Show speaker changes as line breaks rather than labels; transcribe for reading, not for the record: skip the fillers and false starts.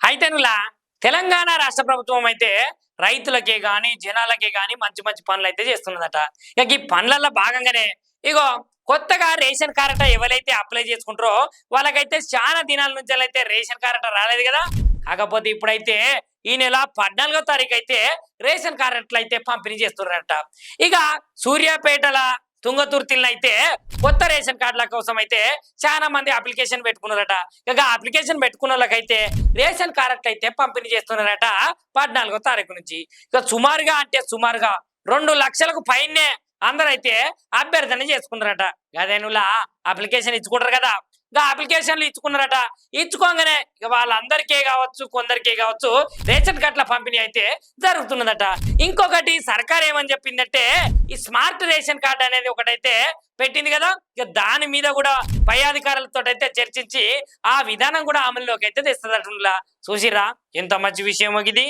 అయితే నువ్వులా తెలంగాణ రాష్ట్ర ప్రభుత్వం అయితే రైతులకే గాని జనాలకే గాని మంచి మంచి పనులు అయితే చేస్తున్నదట. ఇక ఈ పనులలో భాగంగానే ఇగో కొత్తగా రేషన్ కార్డు ఎవరైతే అప్లై చేసుకుంటారో వాళ్ళకైతే చాలా దినాల నుంచి అయితే రేషన్ కార్డు రాలేదు కదా. కాకపోతే ఇప్పుడైతే ఈ నెల 14వ తారీఖు అయితే రేషన్ కార్డులు అయితే పంపిణీ చేస్తున్నారట. ఇక సూర్యాపేటల తుంగతుర్తిలో అయితే కొత్త రేషన్ కార్డుల కోసం అయితే చాలా మంది అప్లికేషన్ పెట్టుకున్నారట. ఇక అప్లికేషన్ పెట్టుకున్న వాళ్ళకైతే రేషన్ కార్డులు అయితే పంపిణీ చేస్తున్నారట 14వ తారీఖు నుంచి. ఇక సుమారుగా 2 లక్షలకు పైనే అందరైతే అభ్యర్థన చేసుకున్నారట. అదేనులా అప్లికేషన్ ఇచ్చుకుంటారు కదా, ఇంకా అప్లికేషన్లు ఇచ్చుకున్నారట. ఇచ్చుకోగానే ఇక వాళ్ళందరికీ కావచ్చు కొందరికీ కావచ్చు రేషన్ కార్డుల పంపిణీ అయితే జరుగుతున్నదట. ఇంకొకటి సర్కార్ ఏమని చెప్పిందంటే ఈ స్మార్ట్ రేషన్ కార్డు అనేది ఒకటైతే పెట్టింది కదా. ఇక దాని మీద కూడా పై అధికారులతో అయితే చర్చించి ఆ విధానం కూడా అమల్లోకి అయితే తెస్తుందట. చూసిరా ఎంత మంచి విషయం ఇది.